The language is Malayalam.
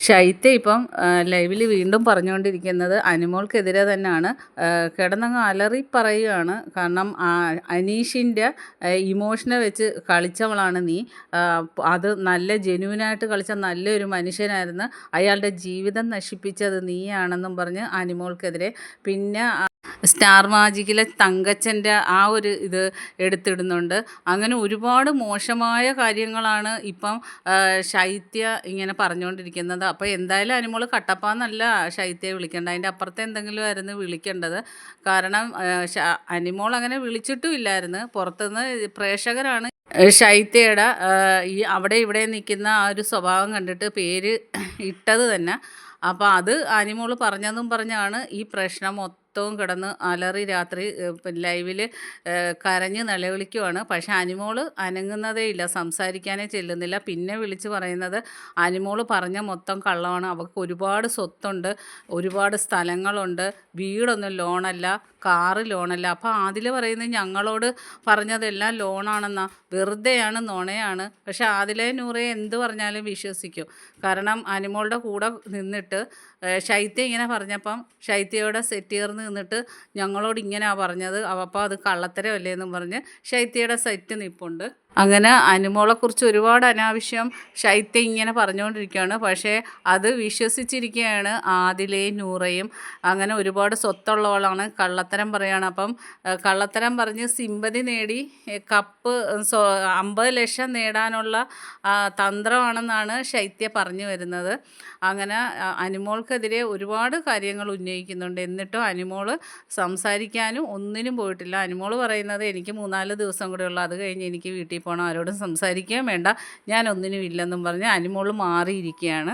ശൈത്യ ഇപ്പം ലൈവിൽ വീണ്ടും പറഞ്ഞുകൊണ്ടിരിക്കുന്നത് അനിമോൾക്കെതിരെ തന്നെയാണ്. കിടന്നങ്ങ് അലറി പറയുകയാണ്. കാരണം അനീഷിൻ്റെ ഇമോഷനെ വെച്ച് കളിച്ചവളാണ് നീ. അത് നല്ല ജെന്യുവിനായിട്ട് കളിച്ച നല്ലൊരു മനുഷ്യനായിരുന്നു. അയാളുടെ ജീവിതം നശിപ്പിച്ചത് നീയാണെന്നും പറഞ്ഞ് അനിമോൾക്കെതിരെ. പിന്നെ സ്റ്റാർ മാജിക്കിലെ തങ്കച്ചൻ്റെ ആ ഒരു ഇത് എടുത്തിടുന്നുണ്ട്. അങ്ങനെ ഒരുപാട് മോശമായ കാര്യങ്ങളാണ് ഇപ്പം ശൈത്യ ഇങ്ങനെ പറഞ്ഞുകൊണ്ടിരിക്കുന്നത്. അപ്പോൾ എന്തായാലും അനിമോൾ കട്ടപ്പാന്നല്ല ശൈത്യയെ വിളിക്കേണ്ടത്, അതിൻ്റെ അപ്പുറത്തെ എന്തെങ്കിലും ആയിരുന്നു വിളിക്കേണ്ടത്. കാരണം അനിമോൾ അങ്ങനെ വിളിച്ചിട്ടും ഇല്ലായിരുന്നു. പുറത്തുനിന്ന് പ്രേക്ഷകരാണ് ശൈത്യയുടെ ഈ അവിടെ ഇവിടെ നിൽക്കുന്ന ആ ഒരു സ്വഭാവം കണ്ടിട്ട് പേര് ഇട്ടത് തന്നെ. അപ്പോൾ അത് അനിമോൾ പറഞ്ഞതും പറഞ്ഞാണ് ഈ പ്രശ്നം മൊത്തവും കിടന്ന് അലറി രാത്രി ലൈവിൽ കരഞ്ഞ് നിലവിളിക്കുവാണ്. പക്ഷേ അനിമോൾ അനങ്ങുന്നതേ ഇല്ല, സംസാരിക്കാനേ ചെല്ലുന്നില്ല. പിന്നെ വിളിച്ച് പറയുന്നത് അനിമോൾ പറഞ്ഞ മൊത്തം കള്ളമാണ്. അവൾക്ക് ഒരുപാട് സ്വത്തുണ്ട്, ഒരുപാട് സ്ഥലങ്ങളുണ്ട്, വീടൊന്നും ലോണല്ല, കാറ് ലോണല്ല. അപ്പോൾ ആദില പറയുന്നത് ഞങ്ങളോട് പറഞ്ഞതെല്ലാം ലോണാണെന്നാ, വെറുതെയാണ്, നുണയാണ്. പക്ഷേ ആദിലയെ നൂറയെ എന്ത് പറഞ്ഞാലും വിശ്വസിക്കും. കാരണം അനിമോളുടെ കൂടെ നിന്നിട്ട് ശൈത്യ ഇങ്ങനെ പറഞ്ഞപ്പം ശൈത്യയോടെ സെറ്റ് ചേർന്ന് നിന്നിട്ട് ഞങ്ങളോട് ഇങ്ങനെയാണ് പറഞ്ഞത്, അപ്പോൾ അത് കള്ളത്തരമല്ലേ എന്നും പറഞ്ഞ് ശൈത്യയുടെ സെറ്റ് നിൽപ്പുണ്ട്. അങ്ങനെ അനിമോളെക്കുറിച്ച് ഒരുപാട് അനാവശ്യം ശൈത്യ ഇങ്ങനെ പറഞ്ഞുകൊണ്ടിരിക്കുകയാണ്. പക്ഷേ അത് വിശ്വസിച്ചിരിക്കുകയാണ് ആദിലയും നൂറയും. അങ്ങനെ ഒരുപാട് സ്വത്തുള്ളവളാണ്, കള്ളത്തരം പറയുകയാണ്. അപ്പം കള്ളത്തരം പറഞ്ഞ് സിമ്പതി നേടി കപ്പ് 50 ലക്ഷം നേടാനുള്ള തന്ത്രമാണെന്നാണ് ശൈത്യ പറഞ്ഞു വരുന്നത്. അങ്ങനെ അനിമോൾക്കെതിരെ ഒരുപാട് കാര്യങ്ങൾ ഉന്നയിക്കുന്നുണ്ട്. എന്നിട്ടും അനിമോൾ സംസാരിക്കാനും ഒന്നിനും പോയിട്ടില്ല. അനിമോൾ പറയുന്നത് എനിക്ക് 3-4 ദിവസം കൂടെ ഉള്ളൂ, അത് കഴിഞ്ഞ് എനിക്ക് വീട്ടിൽ പോകണം, ആരോടും സംസാരിക്കുകയും വേണ്ട, ഞാനൊന്നിനും ഇല്ലെന്നും പറഞ്ഞ് അനിമോൾ മാറിയിരിക്കുകയാണ്.